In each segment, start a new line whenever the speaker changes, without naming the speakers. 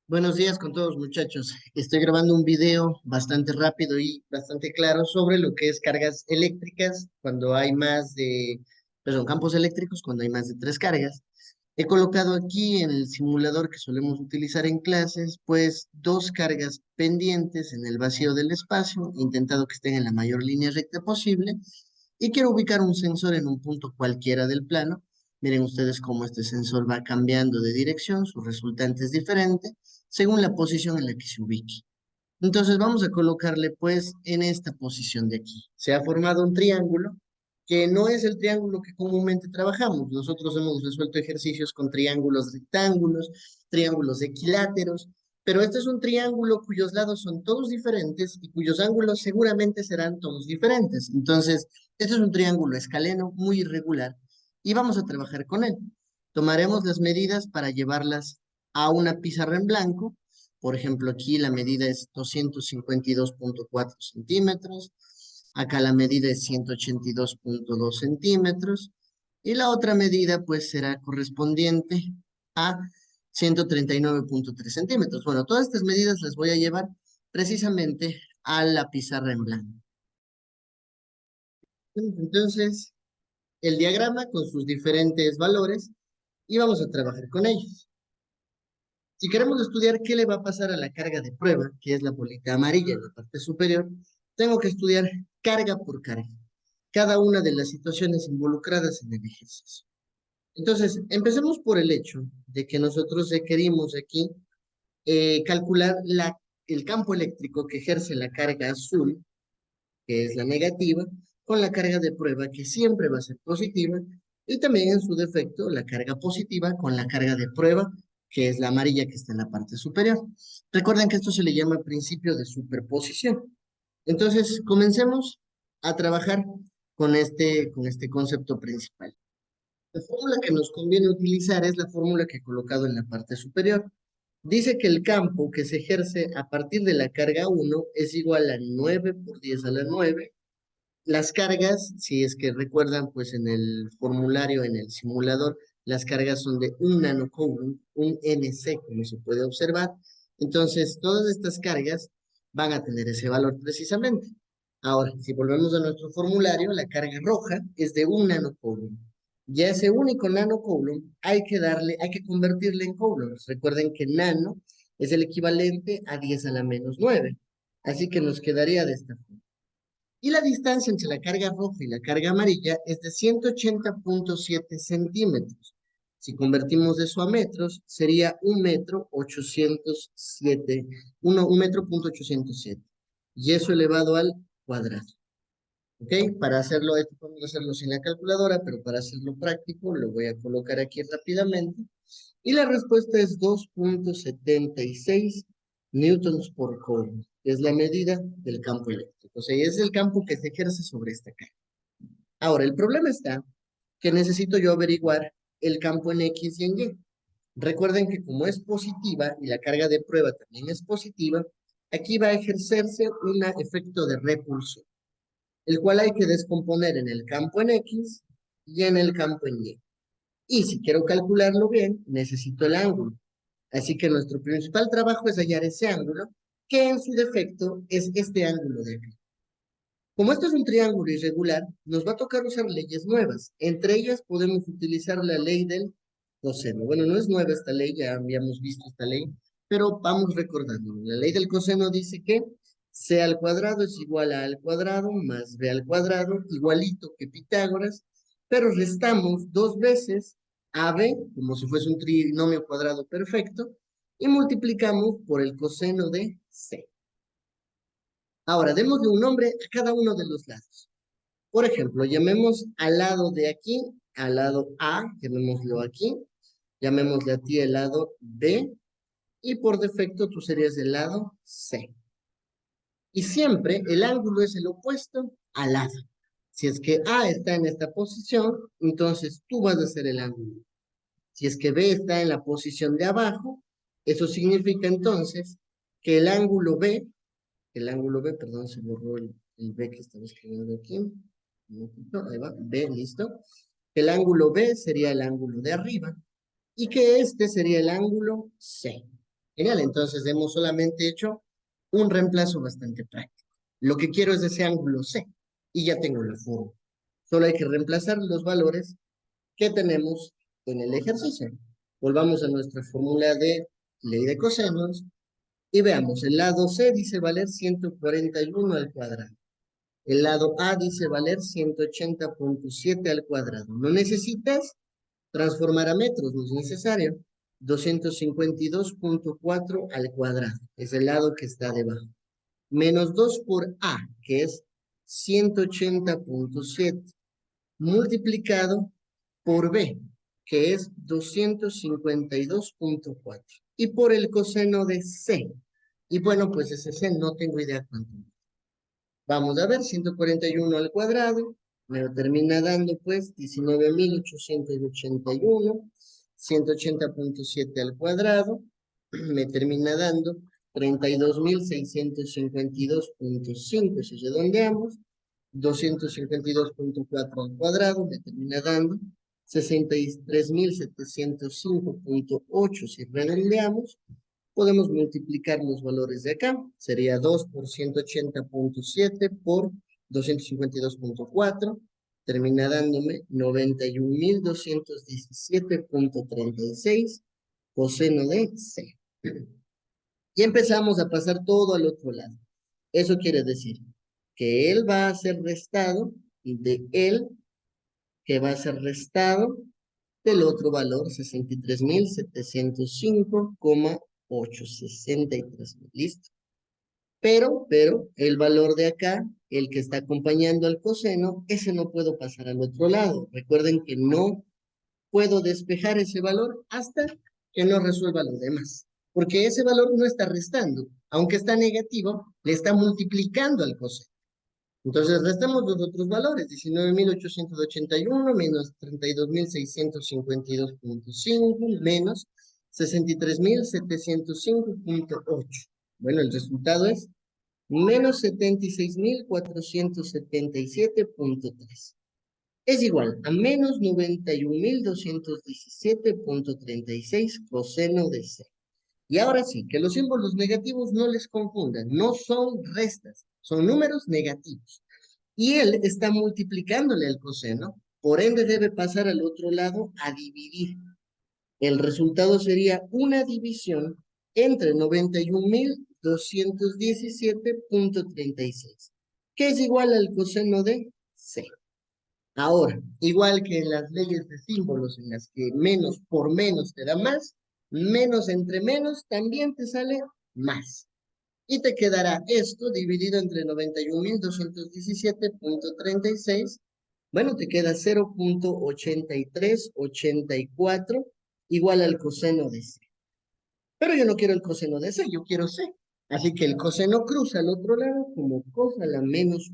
Buenos días con todos, muchachos. Estoy grabando un video bastante rápido y bastante claro sobre lo que es cargas eléctricas cuando hay campos eléctricos cuando hay más de tres cargas. He colocado aquí en el simulador que solemos utilizar en clases, pues dos cargas pendientes en el vacío del espacio. He intentado que estén en la mayor línea recta posible y quiero ubicar un sensor en un punto cualquiera del plano. Miren ustedes cómo este sensor va cambiando de dirección, su resultante es diferente según la posición en la que se ubique. Entonces vamos a colocarle pues en esta posición de aquí. Se ha formado un triángulo que no es el triángulo que comúnmente trabajamos. Nosotros hemos resuelto ejercicios con triángulos rectángulos, triángulos equiláteros, pero este es un triángulo cuyos lados son todos diferentes y cuyos ángulos seguramente serán todos diferentes. Entonces, este es un triángulo escaleno muy irregular y vamos a trabajar con él. Tomaremos las medidas para llevarlas a una pizarra en blanco. Por ejemplo, aquí la medida es 252,4 centímetros. Acá la medida es 182,2 centímetros. Y la otra medida pues será correspondiente a 139,3 centímetros. Bueno, todas estas medidas las voy a llevar precisamente a la pizarra en blanco. Entonces, el diagrama con sus diferentes valores y vamos a trabajar con ellos. Si queremos estudiar qué le va a pasar a la carga de prueba, que es la bolita amarilla en la parte superior, tengo que estudiar carga por carga, cada una de las situaciones involucradas en el ejercicio. Entonces, empecemos por el hecho de que nosotros requerimos aquí calcular el campo eléctrico que ejerce la carga azul, que es la negativa, con la carga de prueba, que siempre va a ser positiva, y también en su defecto la carga positiva con la carga de prueba, que es la amarilla que está en la parte superior. Recuerden que esto se le llama principio de superposición. Entonces, comencemos a trabajar con este concepto principal. La fórmula que nos conviene utilizar es la fórmula que he colocado en la parte superior. Dice que el campo que se ejerce a partir de la carga 1 es igual a 9 por 10 a la 9. Las cargas, si es que recuerdan, pues en el formulario, en el simulador, las cargas son de un nanocoulomb, un NC, como se puede observar. Entonces, todas estas cargas van a tener ese valor precisamente. Ahora, si volvemos a nuestro formulario, la carga roja es de un nanocoulomb. Y a ese único nanocoulomb hay que convertirle en coulombs. Recuerden que nano es el equivalente a 10 a la menos 9. Así que nos quedaría de esta forma. Y la distancia entre la carga roja y la carga amarilla es de 180,7 centímetros. Si convertimos eso a metros, sería 1,807 un metro punto 807. Y eso elevado al cuadrado. ¿Ok? Para hacerlo, esto podemos hacerlo sin la calculadora, pero para hacerlo práctico, lo voy a colocar aquí rápidamente. Y la respuesta es 2,76 newtons por coulomb, que es la medida del campo eléctrico. O sea, es el campo que se ejerce sobre esta carga. Ahora, el problema está que necesito yo averiguar el campo en X y en Y. Recuerden que como es positiva y la carga de prueba también es positiva, aquí va a ejercerse un efecto de repulsión, el cual hay que descomponer en el campo en X y en el campo en Y. Y si quiero calcularlo bien, necesito el ángulo. Así que nuestro principal trabajo es hallar ese ángulo, que en su defecto es este ángulo de aquí. Como esto es un triángulo irregular, nos va a tocar usar leyes nuevas. Entre ellas podemos utilizar la ley del coseno. Bueno, no es nueva esta ley, ya habíamos visto esta ley, pero vamos recordando. La ley del coseno dice que c al cuadrado es igual a al cuadrado más b al cuadrado, igualito que Pitágoras, pero restamos dos veces ab, como si fuese un trinomio cuadrado perfecto, y multiplicamos por el coseno de c. Ahora, démosle un nombre a cada uno de los lados. Por ejemplo, llamemos al lado de aquí, al lado A, llamémoslo aquí, llamémosle a ti el lado B, y por defecto tú serías el lado C. Y siempre el ángulo es el opuesto al lado. Si es que A está en esta posición, entonces tú vas a hacer el ángulo. Si es que B está en la posición de abajo, eso significa entonces que el ángulo B, perdón, se borró el B que estaba escribiendo aquí. Un momentito, ahí va, B, listo. El ángulo B sería el ángulo de arriba y que este sería el ángulo C. Genial, entonces hemos solamente hecho un reemplazo bastante práctico. Lo que quiero es ese ángulo C y ya tengo la forma. Solo hay que reemplazar los valores que tenemos en el ejercicio. Volvamos a nuestra fórmula de ley de cosenos y veamos, el lado C dice valer 141 al cuadrado. El lado A dice valer 180.7 al cuadrado. No necesitas transformar a metros, no es necesario. 252.4 al cuadrado, es el lado que está debajo. Menos 2 por A, que es 180.7, multiplicado por B, que es 252.4. Y por el coseno de C. Y bueno, pues ese C no tengo idea cuánto. Vamos a ver, 141 al cuadrado, me lo termina dando pues 19.881, 180.7 al cuadrado, me termina dando 32.652.5, si redondeamos, 252.4 al cuadrado, me termina dando 63.705.8, si redondeamos, podemos multiplicar los valores de acá. Sería 2 por 180.7 por 252.4. Termina dándome 91.217.36 coseno de C. Y empezamos a pasar todo al otro lado. Eso quiere decir que él va a ser restado de él, que va a ser restado del otro valor, 63.705,863. ¿Listo? Pero, el valor de acá, el que está acompañando al coseno, ese no puedo pasar al otro lado. Recuerden que no puedo despejar ese valor hasta que no resuelva lo demás. Porque ese valor no está restando. Aunque está negativo, le está multiplicando al coseno. Entonces, restamos los otros valores, 19.881 menos 32.652.5 menos 63.705.8. Bueno, el resultado es menos 76.477.3. Es igual a menos 91.217.36 coseno de C. Y ahora sí, que los símbolos negativos no les confundan, no son restas, son números negativos. Y él está multiplicándole al coseno, por ende debe pasar al otro lado a dividir. El resultado sería una división entre 91.217.36, que es igual al coseno de C. Ahora, igual que en las leyes de símbolos en las que menos por menos te da más, menos entre menos también te sale más. Y te quedará esto dividido entre 91.217.36. Bueno, te queda 0.8384 igual al coseno de C. Pero yo no quiero el coseno de C, yo quiero C. Así que el coseno cruza al otro lado como cosa la menos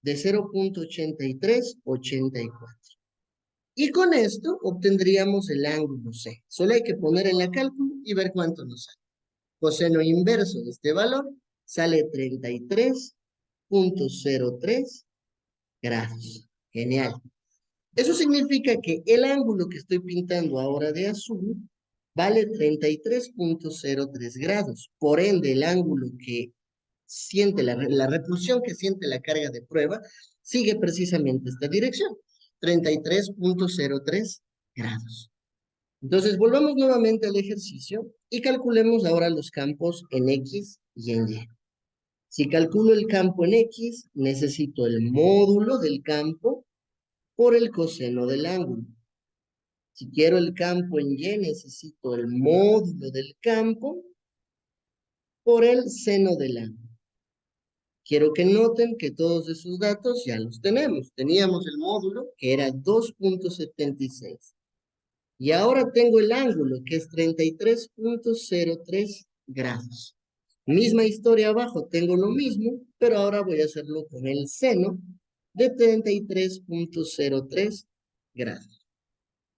de 0.8384. Y con esto obtendríamos el ángulo C. Solo hay que poner en la cálculo y ver cuánto nos sale. Coseno inverso de este valor sale 33.03 grados. Genial. Eso significa que el ángulo que estoy pintando ahora de azul vale 33.03 grados. Por ende, el ángulo que siente la repulsión que siente la carga de prueba sigue precisamente esta dirección, 33.03 grados. Entonces, volvamos nuevamente al ejercicio y calculemos ahora los campos en X y en Y. Si calculo el campo en X, necesito el módulo del campo por el coseno del ángulo. Si quiero el campo en Y, necesito el módulo del campo por el seno del ángulo. Quiero que noten que todos esos datos ya los tenemos. Teníamos el módulo, que era 2.76. Y ahora tengo el ángulo, que es 33.03 grados. Misma historia abajo, tengo lo mismo, pero ahora voy a hacerlo con el seno de 33.03 grados.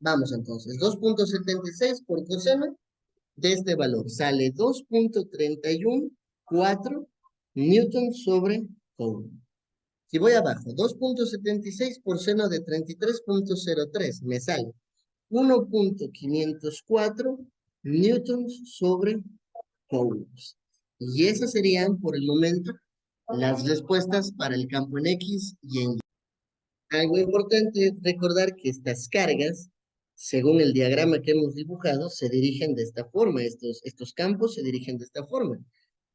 Vamos entonces, 2.76 por coseno de este valor. Sale 2.314 newton sobre coulomb. Si voy abajo, 2.76 por seno de 33.03, me sale 1.504 newtons sobre coulombs. Y esas serían, por el momento, las respuestas para el campo en X y en Y. Algo importante es recordar que estas cargas, según el diagrama que hemos dibujado, se dirigen de esta forma. Estos campos se dirigen de esta forma.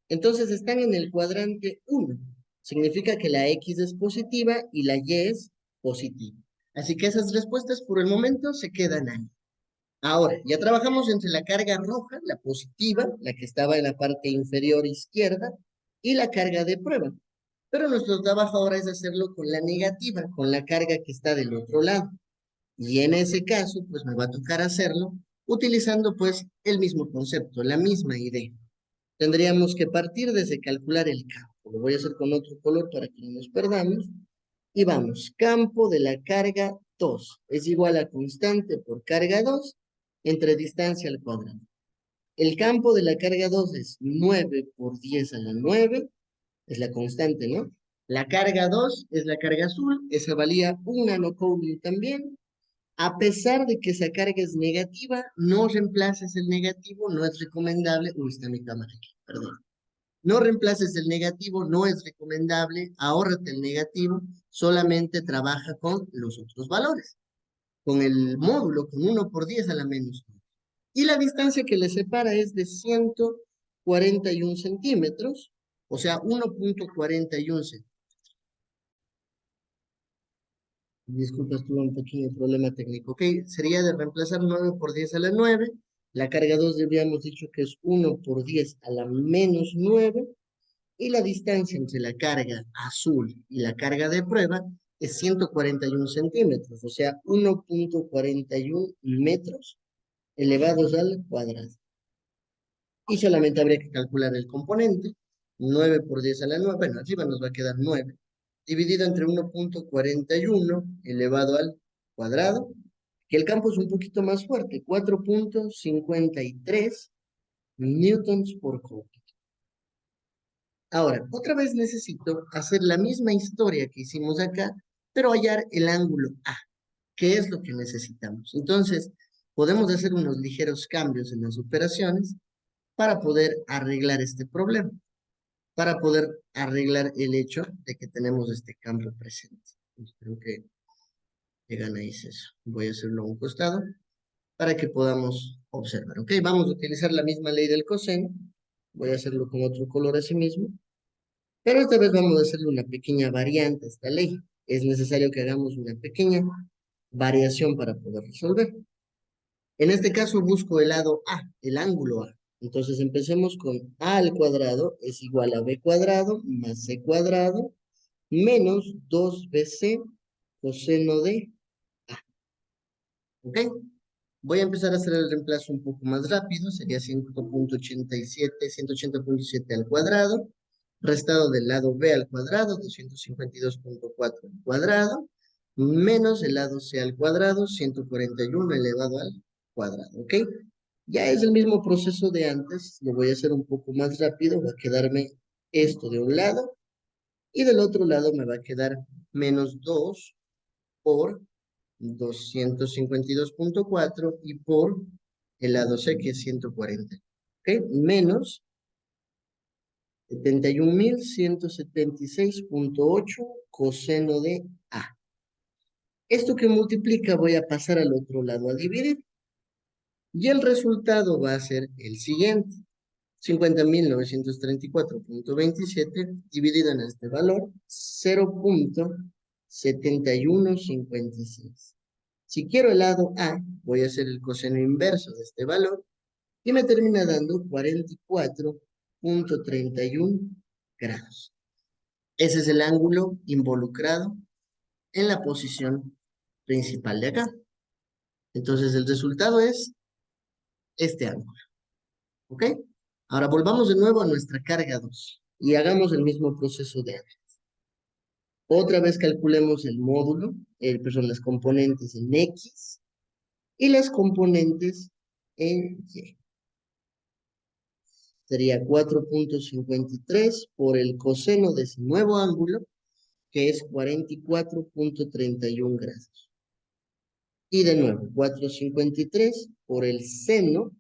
Entonces están en el cuadrante 1. Significa que la X es positiva y la Y es positiva. Así que esas respuestas por el momento se quedan ahí. Ahora, ya trabajamos entre la carga roja, la positiva, la que estaba en la parte inferior izquierda, y la carga de prueba. Pero nuestro trabajo ahora es hacerlo con la negativa, con la carga que está del otro lado. Y en ese caso, pues me va a tocar hacerlo utilizando pues el mismo concepto, la misma idea. Tendríamos que partir desde calcular el campo. Lo voy a hacer con otro color para que no nos perdamos. Y vamos, campo de la carga 2 es igual a constante por carga 2 entre distancia al cuadrado. El campo de la carga 2 es 9 por 10 a la 9, es la constante, ¿no? La carga 2 es la carga azul, esa valía 1 nanocoulomb también. A pesar de que esa carga es negativa, no reemplaces el negativo, no es recomendable. Uy, está mi cámara aquí, perdón. No reemplaces el negativo, no es recomendable, ahórrate el negativo, solamente trabaja con los otros valores, con el módulo, con 1 por 10 a la menos 1. Y la distancia que le separa es de 141 centímetros, o sea, 1.41 centímetros. Disculpa, tuve un pequeño problema técnico. Ok, sería de reemplazar 9 por 10 a la 9. La carga 2 habíamos dicho que es 1 por 10 a la menos 9. Y la distancia entre la carga azul y la carga de prueba es 141 centímetros, o sea, 1.41 metros elevados al cuadrado. Y solamente habría que calcular el componente, 9 por 10 a la 9, bueno, arriba nos va a quedar 9, dividido entre 1.41 elevado al cuadrado, que el campo es un poquito más fuerte, 4.53 newtons por coulomb. Ahora, otra vez necesito hacer la misma historia que hicimos acá, pero hallar el ángulo A, que es lo que necesitamos. Entonces, podemos hacer unos ligeros cambios en las operaciones para poder arreglar este problema, para poder arreglar el hecho de que tenemos este cambio presente. Creo que ganáis eso. Voy a hacerlo a un costado para que podamos observar. Ok, vamos a utilizar la misma ley del coseno. Voy a hacerlo con otro color así mismo. Pero esta vez vamos a hacerle una pequeña variante a esta ley. Es necesario que hagamos una pequeña variación para poder resolver. En este caso busco el lado A, el ángulo A. Entonces empecemos con A al cuadrado es igual a B cuadrado más C cuadrado menos 2BC coseno de A. ¿Ok? Voy a empezar a hacer el reemplazo un poco más rápido. Sería 100.87 al cuadrado restado del lado B al cuadrado, 252.4 al cuadrado, menos el lado C al cuadrado, 141 elevado al cuadrado, ¿ok? Ya es el mismo proceso de antes, lo voy a hacer un poco más rápido, va a quedarme esto de un lado, y del otro lado me va a quedar menos 2 por 252.4 y por el lado C que es 140, ¿ok? Menos 71.176.8 coseno de A. Esto que multiplica voy a pasar al otro lado a dividir. Y el resultado va a ser el siguiente. 50.934.27 dividido en este valor, 0.7156. Si quiero el lado A, voy a hacer el coseno inverso de este valor y me termina dando 44.31 grados. Ese es el ángulo involucrado en la posición principal de acá. Entonces el resultado es este ángulo. ¿Ok? Ahora volvamos de nuevo a nuestra carga 2 y hagamos el mismo proceso de antes. Otra vez calculemos el módulo, perdón, las componentes en X y las componentes en Y. Sería 4.53 por el coseno de ese nuevo ángulo, que es 44.31 grados. Y de nuevo, 453 por el seno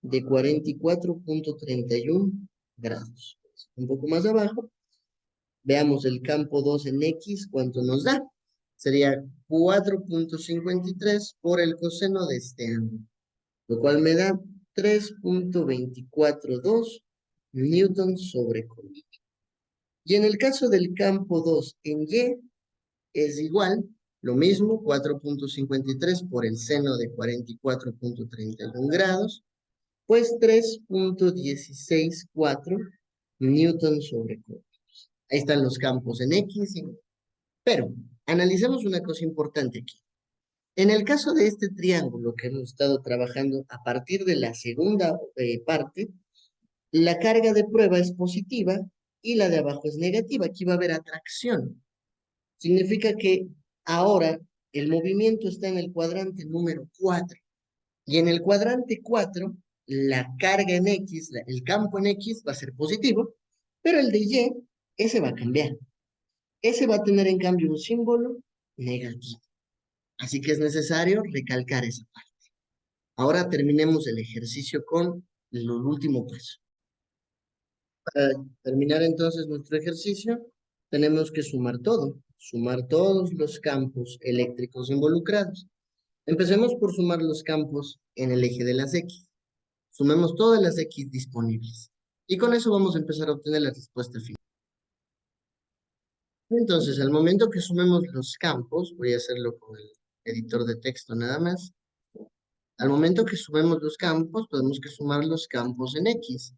de 44.31 grados. Un poco más abajo, veamos el campo 2 en X, ¿cuánto nos da? Sería 4.53 por el coseno de este ángulo, lo cual me da 3.242 newtons sobre Coulomb. Y en el caso del campo 2 en Y, es igual, lo mismo, 4.53 por el seno de 44.31 grados, pues 3.164 newtons sobre Coulomb. Ahí están los campos en X. Pero analicemos una cosa importante aquí. En el caso de este triángulo que hemos estado trabajando a partir de la segunda parte, la carga de prueba es positiva y la de abajo es negativa. Aquí va a haber atracción. Significa que ahora el movimiento está en el cuadrante número 4. Y en el cuadrante 4, la carga en X, el campo en X va a ser positivo, pero el de Y, ese va a cambiar. Ese va a tener en cambio un símbolo negativo. Así que es necesario recalcar esa parte. Ahora terminemos el ejercicio con el último paso. Para terminar entonces nuestro ejercicio, tenemos que sumar todo, sumar todos los campos eléctricos involucrados. Empecemos por sumar los campos en el eje de las X. Sumemos todas las X disponibles. Y con eso vamos a empezar a obtener la respuesta final. Entonces, al momento que sumemos los campos, voy a hacerlo con el editor de texto nada más. Al momento que sumemos los campos, tenemos que sumar los campos en X.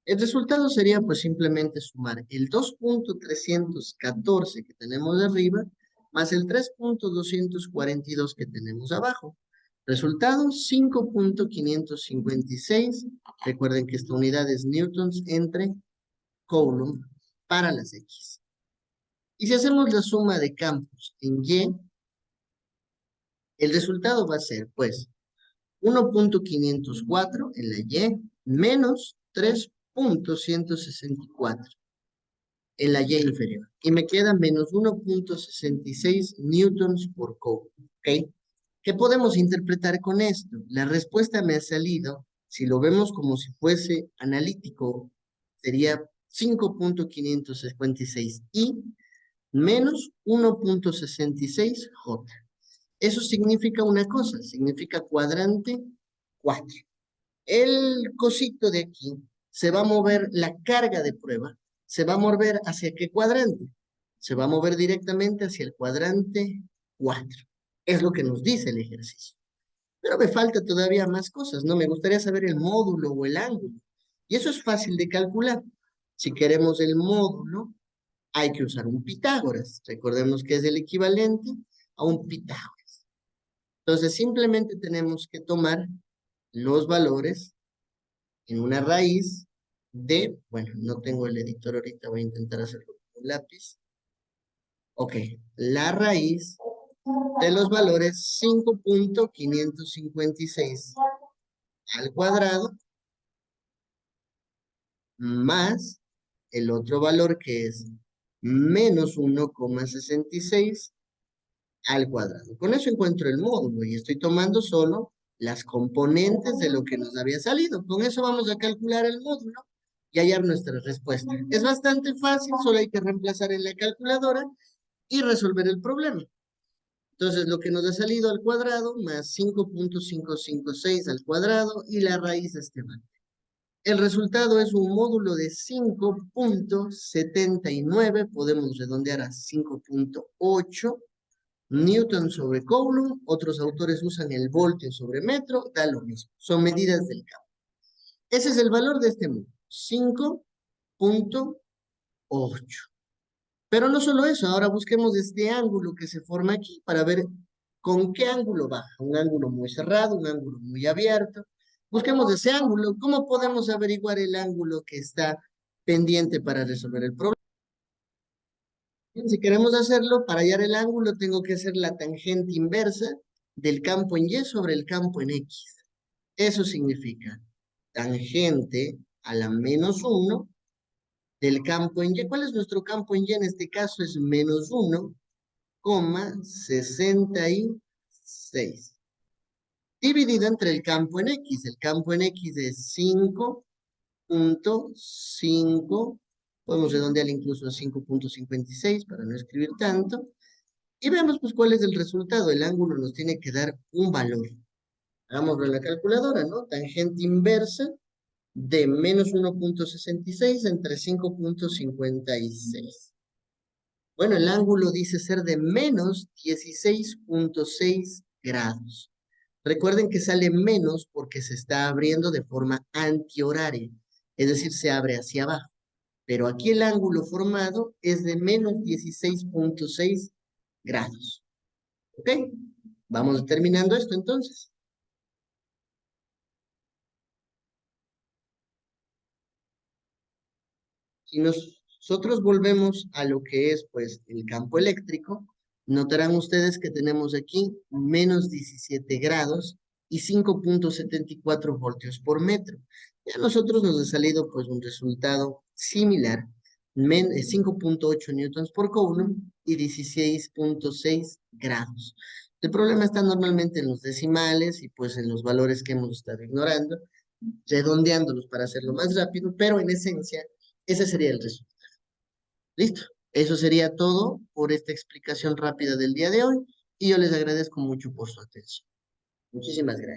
El resultado sería pues simplemente sumar el 2.314 que tenemos de arriba más el 3.242 que tenemos abajo. Resultado 5.556. Recuerden que esta unidad es newtons entre Coulomb para las X. Y si hacemos la suma de campos en Y, el resultado va a ser pues 1.504 en la Y menos 3.164 en la Y inferior. Y me queda menos 1.66 newtons por Coulomb. ¿Ok? ¿Qué podemos interpretar con esto? La respuesta me ha salido, si lo vemos como si fuese analítico, sería 5.556 I menos 1.66 J. Eso significa una cosa, significa cuadrante 4. El cosito de aquí se va a mover, la carga de prueba, se va a mover hacia qué cuadrante. Se va a mover directamente hacia el cuadrante 4. Es lo que nos dice el ejercicio. Pero me falta todavía más cosas, ¿no? Me gustaría saber el módulo o el ángulo. Y eso es fácil de calcular. Si queremos el módulo, hay que usar un Pitágoras. Recordemos que es el equivalente a un Pitágoras. Entonces, simplemente tenemos que tomar los valores en una raíz de, bueno, no tengo el editor ahorita, voy a intentar hacerlo con un lápiz. Ok, la raíz de los valores 5.556 al cuadrado más el otro valor que es menos 1.66 al cuadrado. Con eso encuentro el módulo y estoy tomando solo las componentes de lo que nos había salido. Con eso vamos a calcular el módulo y hallar nuestra respuesta. Es bastante fácil, solo hay que reemplazar en la calculadora y resolver el problema. Entonces, lo que nos ha salido al cuadrado, más 5.556 al cuadrado y la raíz de este valor. El resultado es un módulo de 5.79, podemos redondear a 5.8 Newton sobre Coulomb. Otros autores usan el voltio sobre metro, da lo mismo, son medidas del campo. Ese es el valor de este módulo, 5.8. Pero no solo eso, ahora busquemos este ángulo que se forma aquí para ver con qué ángulo baja. Un ángulo muy cerrado, un ángulo muy abierto. Busquemos ese ángulo. ¿Cómo podemos averiguar el ángulo que está pendiente para resolver el problema? Si queremos hacerlo, para hallar el ángulo tengo que hacer la tangente inversa del campo en Y sobre el campo en X. Eso significa tangente a la menos 1 del campo en Y. ¿Cuál es nuestro campo en Y? En este caso es menos 1,66. dividido entre el campo en X. El campo en X es 5.5, podemos redondear incluso a 5.56 para no escribir tanto. Y veamos pues cuál es el resultado. El ángulo nos tiene que dar un valor. Hagámoslo en la calculadora, ¿no? Tangente inversa de -1.66 entre 5.56. Bueno, el ángulo dice ser de -16.6 grados. Recuerden que sale menos porque se está abriendo de forma antihoraria, es decir, se abre hacia abajo. Pero aquí el ángulo formado es de -16.6 grados. ¿Ok? Vamos terminando esto entonces. Si nosotros volvemos a lo que es, pues, el campo eléctrico, notarán ustedes que tenemos aquí -17 grados y 5.74 voltios por metro. Y a nosotros nos ha salido, pues, un resultado similar, 5.8 newtons por coulomb y 16.6 grados. El problema está normalmente en los decimales y, pues, en los valores que hemos estado ignorando, redondeándolos para hacerlo más rápido, pero en esencia, ese sería el resultado. Listo. Eso sería todo por esta explicación rápida del día de hoy y yo les agradezco mucho por su atención. Muchísimas gracias.